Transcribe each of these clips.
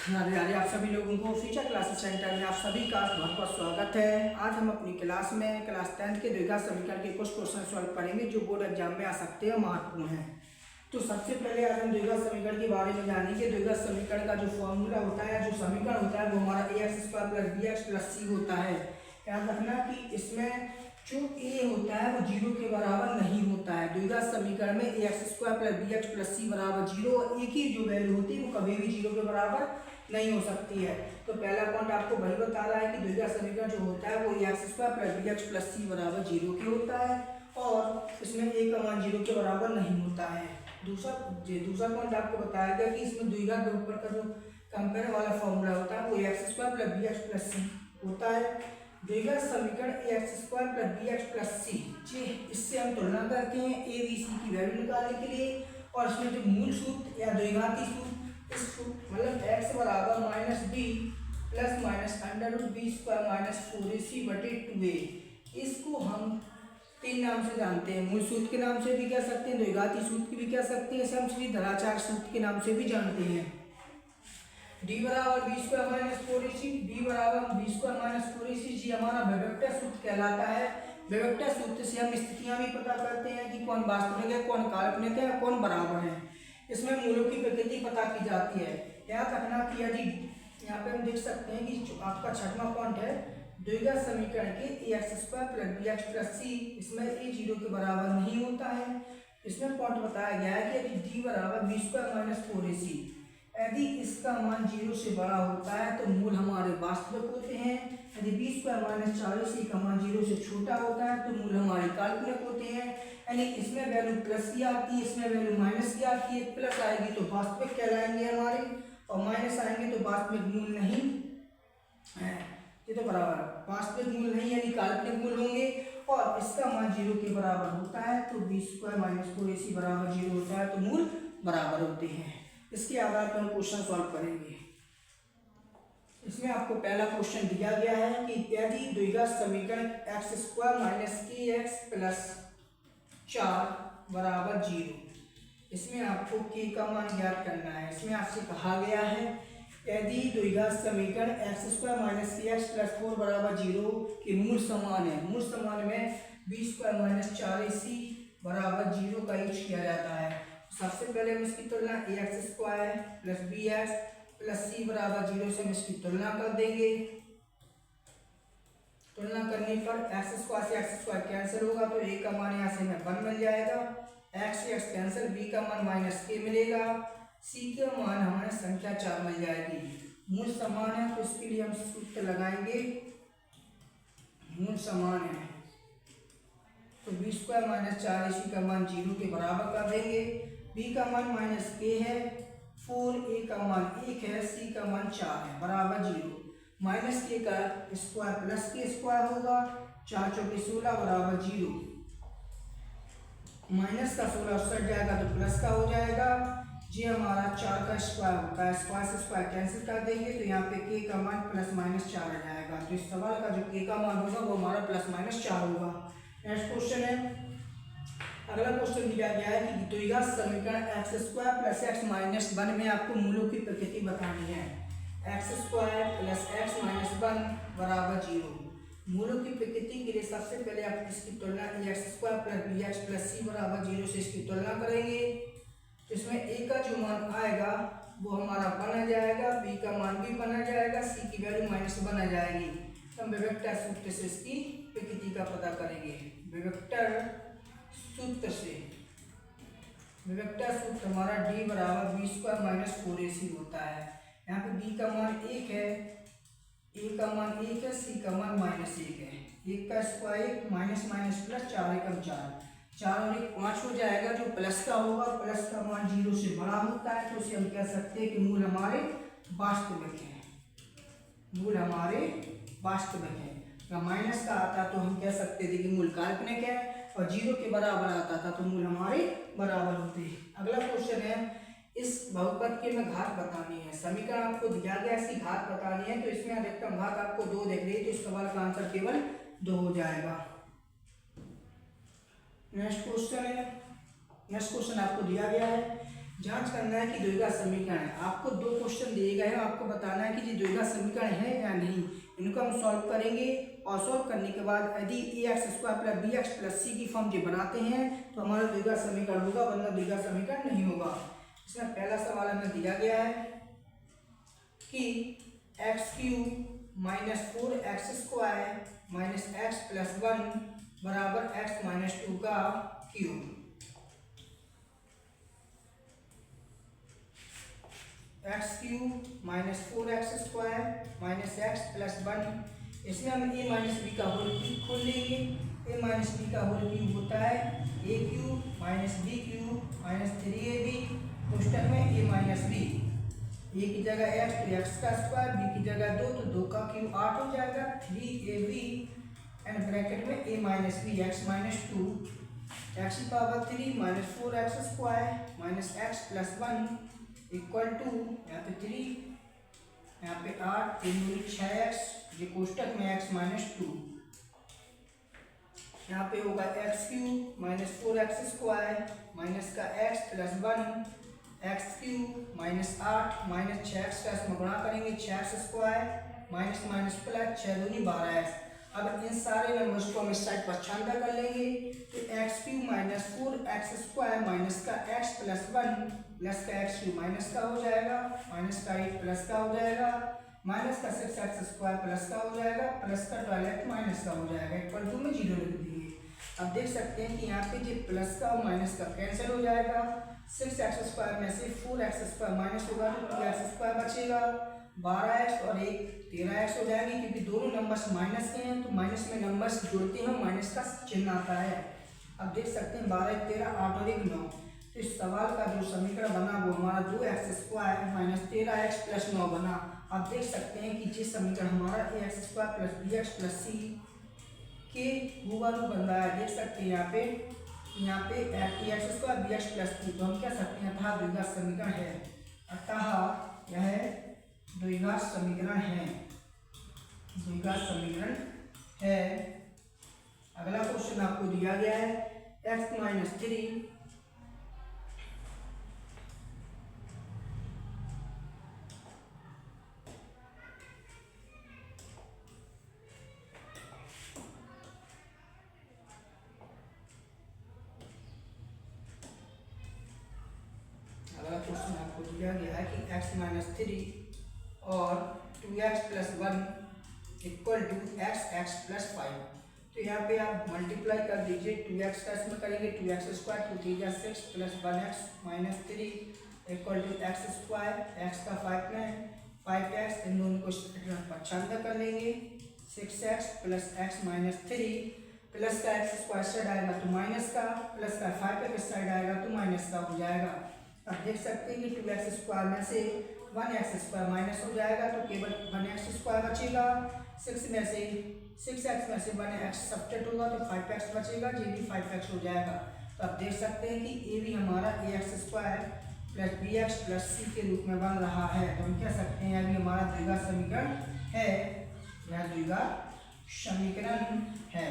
राधे राधे। आप सभी लोगों को फ्यूचर क्लासेस सेंटर में आप सभी का बहुत बहुत स्वागत है। आज हम अपनी क्लास में क्लास 10 के द्विघात समीकरण के कुछ क्वेश्चन सॉल्व करेंगे जो बोर्ड एग्जाम में आ सकते हैं, महत्वपूर्ण हैं। तो सबसे पहले आज हम द्विघात समीकरण के बारे में जानेंगे। द्विघात समीकरण का जो फॉर्मूला होता है, जो समीकरण होता है, वो हमारा ax² + bx + c होता है। याद रखना कि इसमें जो a होता है वो 0 के बराबर नहीं होता है। द्विघात समीकरण में ax² + bx + c बराबर 0 और एक ही जो वैल्यू होती है वो कभी भी 0 के बराबर नहीं हो सकती है। तो पहला पॉइंट आपको वही बता रहा है कि द्विघात समीकरण जो होता है वो ax² + bx + c बराबर 0 के होता है और इसमें a का मान 0 के बराबर नहीं होता है। दूसरा पॉइंट आपको बताया गया कि इसमें द्विघात बहुपद का जो कंपेयर वाला फॉर्मूला होता है वो ax² + bx + c होता है। द्विघात समीकरण ax² + bx + c जी, इससे हम तुलना करते हैं a b c की वैल्यू निकालने के लिए। और इसमें जो मूल सूत्र या द्विघाती सूत्र, इस सूत्र मतलब x बराबर -b + √b² - 4ac/2a, इसको हम तीन नाम से जानते हैं। मूल सूत्र के नाम से भी कह सकते हैं, द्विघाती सूत्र की भी कह सकते हैं, इसे हम श्रीधराचार्य सूत्र के नाम से भी जानते हैं। d बराबर b² - 4ac, b बराबर b² - 4ac, जी हमारा वेक्टर सूत्र कहलाता है। वेक्टर सूत्र से हम स्थितियां भी पता करते हैं कि कौन वास्तविक है, कौन काल्पनिक है, कौन बराबर है। इसमें मूलों की प्रकृति पता की जाती है। याद रखना कि यदि यहाँ पे हम देख सकते हैं कि जो आपका छठवां पॉइंट है द्विघात समीकरण के ax² + bx + c, इसमें a 0 के बराबर नहीं होता है। इसमें पॉइंट बताया गया है कि यदि d बराबर b² - 4ac, यदि इसका मान 0 से बड़ा होता है तो मूल हमारे वास्तविक होते हैं। यदि b² - 4ac का मान 0 से छोटा होता है तो मूल हमारे काल्पनिक होते हैं। यानी इसमें वैल्यू प्लस की आती है, इसमें वैल्यू माइनस की आती है। प्लस आएगी तो वास्तविक कहलाएंगे हमारे, और माइनस आएंगे तो वास्तविक मूल नहीं है। ये तो बराबर वास्तविक मूल नहीं यानी काल्पनिक मूल होंगे। और इसका मान 0 के बराबर होता है तो b² - 4ac बराबर 0 होता है तो मूल बराबर होते हैं। इसके आधार पर हम क्वेश्चन सॉल्व करेंगे। इसमें आपको पहला क्वेश्चन दिया गया है कि यदि द्विघात समीकरण x² - kx + 4 बराबर 0, इसमें आपको k का मान ज्ञात करना है। इसमें आपसे कहा गया है यदि द्विघात समीकरण x² - kx + 4 बराबर 0 के मूल समान है। मूल समान में b² - 4ac बराबर 0 का यूज किया जाता है। सबसे पहले हम इसकी तुलना ax² + bx + c बराबर 0 से हम इसकी तुलना कर देंगे। तुलना करने पर x² से x² कैंसिल होगा तो a का मान यहाँ से हमें 1 मिल जाएगा। x से x कैंसिल, b का मान -k मिलेगा, c का मान हमें संख्या 4 मिल जाएगी। मूल समान है तो इसके लिए हम सूत्र लगाएंगे। मूल समान है तो b² - 4ac का मान 0 के बराबर कर देंगे। b का मान -k है, 4a का मान 1 है, c का मान 4 है, बराबर 0। -k का स्क्वायर +k² होगा, 4 चौके 16 बराबर 0। माइनस का 16 उससे जाएगा तो प्लस का हो जाएगा। ये हमारा 4 का स्क्वायर होता है, स्क्वायर से स्क्वायर कैंसिल कर देंगे तो यहाँ पे k का मान +-4 आ जाएगा। तो इस सवाल का जो k का मान होगा वो हमारा +-4 होगा। नेक्स्ट क्वेश्चन है, अगला क्वेश्चन दिया गया है कि द्विघात समीकरण x² + x - 1 में आपको मूलों की प्रकृति बतानी है। x² + x - 1 बराबर 0। मूलों की प्रकृति के लिए सबसे पहले आप इसकी तुलना ax² + bx + c बराबर 0 से इसकी तुलना करेंगे। तो इसमें a का जो मान आएगा वो हमारा 1 आ जाएगा, b का मान भी 1 आ जाएगा, c की वैल्यू -1 आ जाएगी। तो हम वेक्टर सूत्र से इसकी प्रकृति का पता करेंगे। वेक्टर सूत्र से वेक्टर सूत्र हमारा d बराबर b² - 4ac होता है। यहाँ पे b का मान 1 है, a का मान 1 है, c का मान -1 है। 1 का स्क्वायर माइनस प्लस 4 एकम 4, 4 और 1 5 हो जाएगा। जो प्लस का होगा, प्लस का मान 0 से बड़ा होता है तो उसे हम कह सकते हैं कि मूल हमारे वास्तविक है। मूल हमारे वास्तविक है। अगर माइनस का आता तो हम कह सकते थे कि मूल काल्पनिक है, और 0 के बराबर आता था तो मूल हमारे बराबर होते हैं। अगला क्वेश्चन है, इस बहुपद के में घात बतानी है। समीकरण आपको दिया गया, इसकी घात बतानी है। तो इसमें अधिकतम घात आपको 2 दिख रही है तो इस सवाल का आंसर केवल 2 हो जाएगा। नेक्स्ट क्वेश्चन है, नेक्स्ट क्वेश्चन आपको दिया गया है जांच करना है कि द्विघात समीकरण है। आपको दो क्वेश्चन दिए गए हैं, आपको बताना है कि ये द्विघात समीकरण है या नहीं। इनको हम सॉल्व करेंगे और सॉल्व करने के बाद यदि A X square plus B X plus C की फॉर्म जो बनाते हैं तो हमारा द्विघात समीकरण होगा, वरना द्विघात समीकरण नहीं होगा। इसमें पहला सवाल हमें दिया गया है कि X cube minus 4x square minus X plus 1 बराबर एक्स माइनस 2 का cube. X cube minus 4x square minus X plus 1, इसमें हम ए माइनस बी का होल क्यूब खोल लेंगे। ए माइनस बी का होल क्यूब होता है A cube minus B cube minus 3ab कोष्टक में ए माइनस बी। ए की जगह एक्स तो एक्स का स्क्वायर, बी की जगह 2 तो 2 का क्यूब 8 हो जाएगा 3ab एंड ब्रैकेट में A minus B X minus 2 X की power 3 minus 4x square minus X plus 1 equal to यहाँ पे 3 यहाँ पे 8 3 दूनी 6x ये कोष्टक में x माइनस 2। यहाँ पे होगा x cube minus 4x square minus का x plus 1 x cube minus 8 minus 6x का इसमें गुणा करेंगे 6x square minus minus plus 6 दूनी 12x। अब इन सारे नंबर्स को हम इस साइड पर छांदा कर लेंगे तो x cube minus 4x square minus का x प्लस 1 प्लस का एक्स क्यूब माइनस का हो जाएगा माइनस का 8 प्लस का हो जाएगा माइनस का 6x स्क्वायर प्लस का हो जाएगा प्लस का 12x माइनस का हो जाएगा इक्वल टू में 0 लिख देंगे। अब देख सकते हैं कि यहाँ पे जो प्लस का और माइनस का कैंसिल हो जाएगा। 6x स्क्वायर में से 4x स्क्वायर माइनस होगा तो 2x स्क्वायर बचेगा 12x और 1 13x हो जाएंगे क्योंकि दोनों नंबर्स माइनस के हैं तो माइनस में नंबर्स जोड़ते हैं माइनस का चिन्ह आता है। अब देख सकते हैं 12 13 8 और 1 9। तो इस सवाल का जो समीकरण बना वो हमारा 2x square minus 13x plus 9 बना। अब देख सकते हैं कि जिस समीकरण हमारा ax square plus bx plus c के रूबरू बन रहा है। देख सकते हैं यहाँ पे ax square bx plus c तो हम कह सकते हैं अतः द्विघात समीकरण है। अतः यह द्विघात समीकरण है, द्विघात समीकरण है। अगला क्वेश्चन आपको दिया गया है x माइनस 3 अगला क्वेश्चन आपको दिया गया है कि x माइनस 3 और 2x plus 1 equal to x plus 5। तो यहाँ पे आप मल्टीप्लाई कर दीजिए 2x का इसमें करेंगे 2x square 2 3 6 plus 1x minus 3 equal to x square x का 5 में 5x इन दोनों को पक्षांतर कर लेंगे 6x plus x minus 3 plus का x स्क्वायर साइड आएगा तो माइनस का प्लस का 5x साइड आएगा तो माइनस का हो जाएगा। अब देख सकते हैं कि 2x स्क्वायर में से 1x स्क्वायर माइनस हो जाएगा तो केवल 1x स्क्वायर बचेगा। 6 में से 6x में से 1x सब्ट्रैक्ट होगा तो 5x बचेगा, ये भी 5x हो जाएगा। तो आप देख सकते हैं कि ये भी हमारा ax square plus bx plus c के रूप में बन रहा है। तो हम कह सकते हैं अभी हमारा द्विघात समीकरण है, यह द्विघात समीकरण है।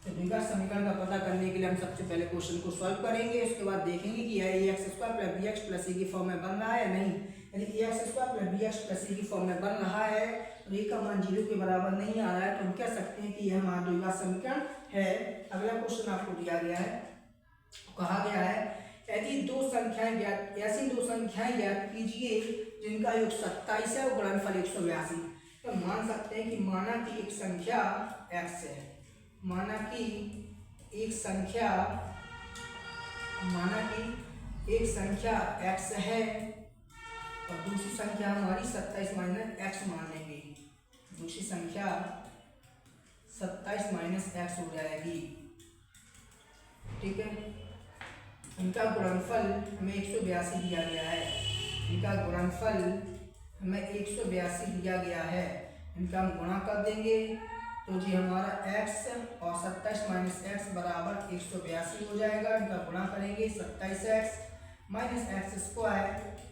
तो द्विघात समीकरण का पता करने के लिए हम सबसे पहले क्वेश्चन को सॉल्व करेंगे, उसके बाद देखेंगे कि यह ax square plus bx plus c की फॉर्म में बन रहा है या नहीं। यदि ax square plus bx plus c की फॉर्म में बन रहा है और a का मान 0 के बराबर नहीं आ रहा है तो हम कह सकते हैं कि यह हमारा द्विघात समीकरण है। अगला क्वेश्चन आपको दिया गया है, कहा गया है यदि दो संख्याएं ज्ञात, ऐसी दो संख्याएं ज्ञात कीजिए जिनका योग 27 है और गुणनफल 182। तो मान सकते हैं कि माना कि एक संख्या x है, माना कि एक संख्या x है और दूसरी संख्या हमारी 27 माइनस x मान लेंगे। दूसरी संख्या 27 माइनस x हो जाएगी, ठीक है। इनका गुणनफल हमें 182 दिया गया है, इनका गुणनफल हमें 182 दिया गया है। इनका हम गुणा कर देंगे तो जी हमारा x और 27 माइनस x बराबर 182 हो जाएगा। इनका गुणा करेंगे 27x माइनस एक्स स्क्वायर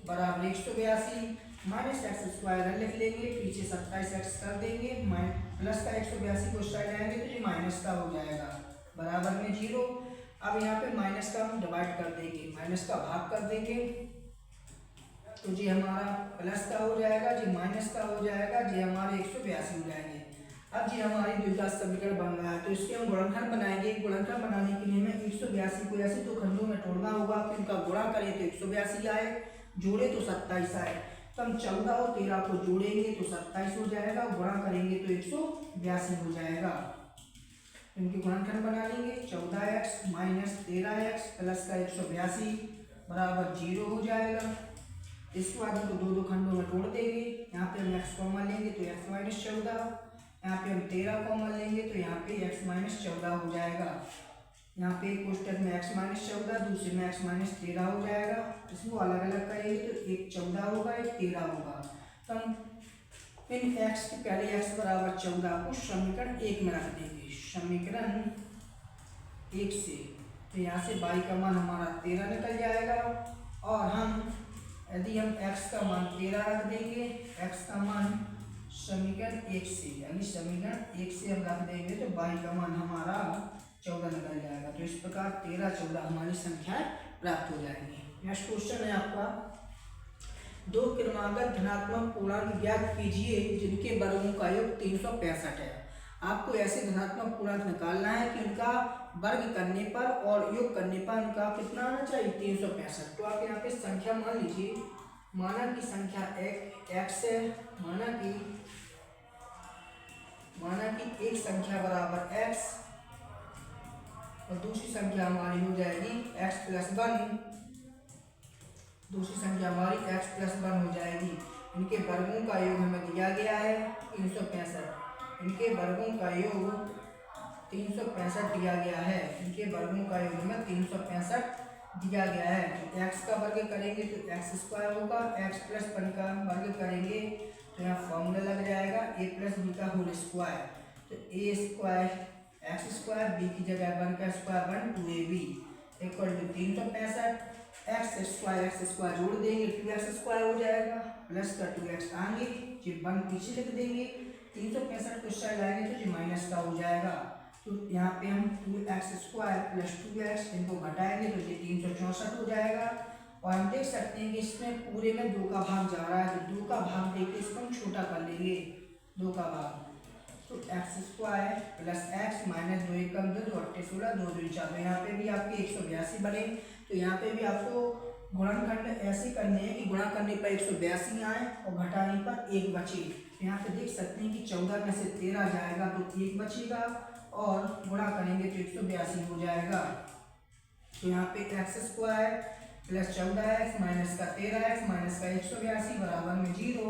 बराबर 182 माइनस एक्स स्क्वायर लिख लेंगे, पीछे 27x कर देंगे, प्लस का 182 को साइड आएंगे तो ये माइनस का हो जाएगा बराबर में 0। अब यहाँ पे माइनस का हम डिवाइड कर देंगे, माइनस का भाग कर देंगे, तो जी हमारा प्लस का हो जाएगा, जी माइनस का हो जाएगा, जी हमारे 182 हो जाएंगे। अब जी हमारी द्विघात समीकरण बन रहा है, तो इसके हम गुणनखंड बनाएंगे। गुणनखंड बनाने के लिए हमें 182 को ऐसे दो खंडों में तोड़ना होगा कि उनका गुणा करें तो 182 आए, जोड़े तो 27 आए। तो हम 14 और 13 को जोड़ेंगे तो 27 हो जाएगा, गुणा करेंगे तो 182 हो जाएगा। इनके गुणनखंड बना लेंगे। 14x माइनस 13x प्लस का 182 बराबर 0 हो जाएगा। इसके बाद इनको दो दो खंडों में तोड़ देंगे। यहाँ पे हम x कॉमन लेंगे तो x माइनस 14, यहाँ पे हम 13 कॉमन लेंगे तो यहाँ पे x माइनस 14 हो जाएगा। यहाँ पे एक कोष्टक में x माइनस 14, दूसरे में x माइनस 13 हो जाएगा। इसको अलग अलग करेंगे तो एक 14 होगा, एक 13 होगा। तो हम इन x के पहले x बराबर 14 को समीकरण 1 में रख देंगे, समीकरण 1 से। तो यहाँ से y का मान हमारा 13 निकल जाएगा। और हम यदि हम x का मान 13 रख देंगे, x का मान समीकरण 1 से, यानी समीकरण 1 से हम रख देंगे तो y का मान हमारा 14 निकल जाएगा। तो इस प्रकार 13, 14 हमारी संख्याएं प्राप्त हो जाएंगी। नेक्स्ट क्वेश्चन है आपका, दो क्रमागत धनात्मक पूर्णांक ज्ञात कीजिए जिनके वर्गों का योग 365 है। आपको ऐसे धनात्मक पूर्णांक निकालना है कि उनका वर्ग करने पर और योग करने पर उनका कितना आना चाहिए, 365। तो आप यहाँ पे संख्या मान लीजिए, माना की संख्या x है, माना कि एक संख्या बराबर x और दूसरी संख्या हमारी हो जाएगी x प्लस 1, दूसरी संख्या हमारी x प्लस 1 हो जाएगी। इनके वर्गों का योग हमें दिया गया है 365, इनके वर्गों का योग 365 दिया गया है, इनके वर्गों का योग हमें 365 दिया गया है। तो x का वर्ग करेंगे तो x स्क्वायर होगा, x प्लस 1 का वर्ग करेंगे तो यहाँ फॉर्मूला लग जाएगा a प्लस बी का होल स्क्वायर। तो a square X square, B की जगह 1 का square 1 2ab equal to 365। X square जोड़ देंगे 2x स्क्वायर हो जाएगा, प्लस का 2x आएंगे, जी 1 पीछे लिख देंगे, 365 को साइड लाएंगे तो जी माइनस का हो जाएगा। तो यहाँ पे हम 2x स्क्वायर प्लस 2x इनको घटाएंगे तो ये 364 हो जाएगा। और हम देख सकते हैं कि इसमें पूरे में 2 का भाग जा रहा है, तो 2 का भाग देके इसको हम छोटा कर लेंगे, 2 का भाग। तो x square plus x minus 2 1 कम 2 2 8 16 2 2 4। तो यहाँ पे भी आपके 182 बने। तो यहाँ पे भी आपको गुणनखंड ऐसे करने हैं कि गुणा करने पर 182 आए और घटाने पर 1 बचे। तो यहाँ पे देख सकते हैं कि 14 में से 13 जाएगा तो 1 बचेगा और गुणा करेंगे तो 182 हो जाएगा। तो यहाँ पे x square plus 14x minus का 13x माइनस का 182 बराबर में 0।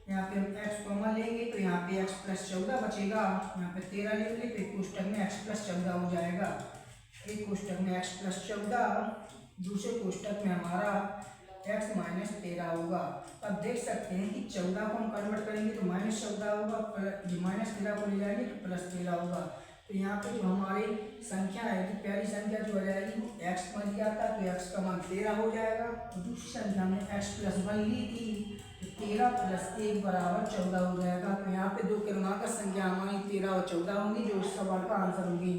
यहाँ पे हम x कॉमन लेंगे तो यहाँ पे x प्लस 14 बचेगा, यहाँ पे 13 लेंगे तो एक कोष्टक में x प्लस 14 हो जाएगा, एक कोष्टक में x प्लस 14, दूसरे कोष्टक में हमारा x माइनस 13 होगा। अब देख सकते हैं कि 14 को हम कन्वर्ट करेंगे तो माइनस 14 होगा, माइनस 13 को ले जाएंगे तो प्लस 13 होगा। तो यहाँ पे जो हमारी संख्या है कि पहली संख्या जो हो जाएगी वो x मान लिया था तो x का मान 13 हो जाएगा। तो दूसरी संख्या हमने x प्लस 1 ली थी तो 13 प्लस 1 बराबर 14 हो जाएगा। तो यहाँ पे दो क्रमांक संख्या हमारी 13 और 14 होंगी जो इस सवाल का आंसर होगी।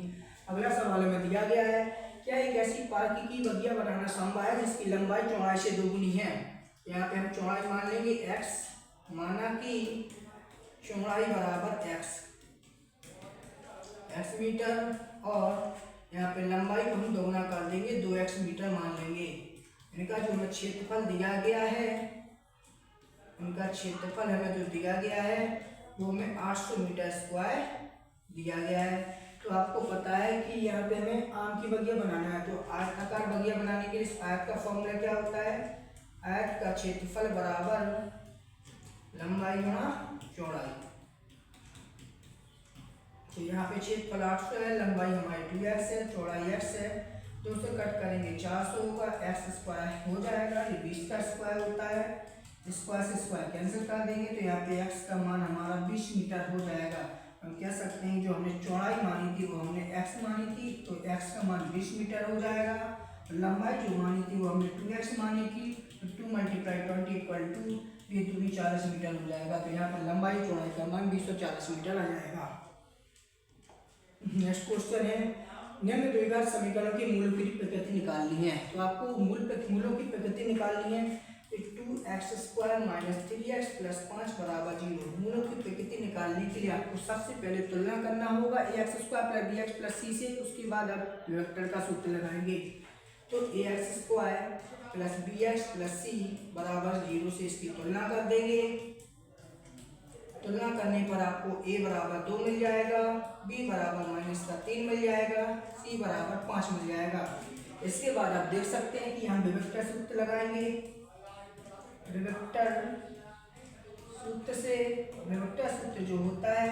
अगला सवाल में दिया गया है, क्या एक ऐसी पार्क की बगिया बनाना संभव है जिसकी लंबाई चौड़ाई से दोगुनी है। यहाँ पे हम चौड़ाई मान लेंगे x, माना कि चौड़ाई बराबर x मीटर और यहाँ पे लंबाई को हम दोगुना कर देंगे 2x मीटर मान लेंगे। इनका जो हमें क्षेत्रफल दिया गया है, इनका क्षेत्रफल हमें जो दिया गया है वो हमें 800 मीटर स्क्वायर दिया गया है। तो आपको पता है कि यहाँ पे हमें आम की बगिया बनाना है, तो आयताकार बगिया बनाने के लिए आयत का फॉर्मूला क्या होता है, आयत का क्षेत्रफल बराबर लंबाई गुणा चौड़ाई। तो यहाँ पे क्षेत्रफल 800 है, लंबाई हमारी 2x है, चौड़ाई x है, 200 कट करेंगे 400 होगा, x स्क्वायर हो जाएगा, ये 20 का स्क्वायर होता है, स्क्वायर से स्क्वायर कैंसिल कर देंगे तो यहाँ पे x का मान हमारा 20 मीटर हो जाएगा। हम कह सकते हैं जो हमने चौड़ाई मानी थी वो हमने x मानी थी तो x का मान 20 मीटर हो जाएगा। लंबाई जो मानी थी वो हमने 2x मानी थी तो 2 × 20 = 2, ये दूरी 40 मीटर हो जाएगा। तो यहाँ पर लंबाई चौड़ाई का मान 240 मीटर आ जाएगा। नेक्स्ट क्वेश्चन है, निम्न द्विघात समीकरणों की मूलों की प्रकृति निकालनी है। तो आपको मूलों की प्रकृति निकालनी है। 2x² माइनस 3x प्लस 5 बराबर 0। मूलों की प्रकृति निकालने के लिए आपको सबसे पहले तुलना करना होगा ax² plus bx plus c से। उसके बाद आप वेक्टर का सूत्र लगाएंगे। तो ax² plus bx plus c बराबर 0 से इसकी तुलना कर देंगे। तुलना करने पर आपको a बराबर 2 मिल जाएगा, b बराबर -3 मिल जाएगा, c बराबर 5 मिल जाएगा। इसके बाद आप देख सकते हैं कि हम विभक्तर सूत्र लगाएंगे। विभक्तर सूत्र जो होता है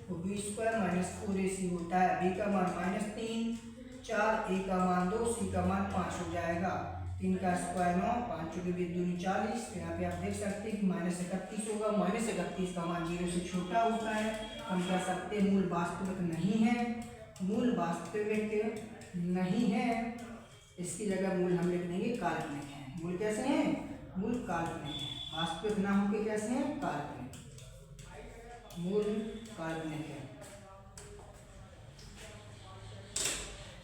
वो b² माइनस 4ac होता है। b का मान -3, 4, a का मान 2, c का मान 5 हो जाएगा। 3 का स्क्वायर 9, 5 के बीच 2 40। यहाँ पे आप देख सकते हैं कि -31 होगा। -31 का मान 0 से छोटा होता है। हम कह सकते हैं मूल वास्तविक नहीं है। मूल वास्तविक नहीं है, इसकी जगह मूल हम लिख देंगे काल्पनिक है। मूल कैसे हैं? मूल काल्पनिक है। वास्तविक ना होके कैसे हैं? काल्पनिक। मूल काल्पनिक है।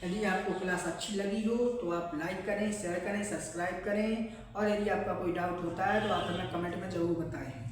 यदि आपको क्लास अच्छी लगी हो तो आप लाइक करें, शेयर करें, सब्सक्राइब करें, और यदि आपका कोई डाउट होता है तो आप हमें कमेंट में ज़रूर बताएं।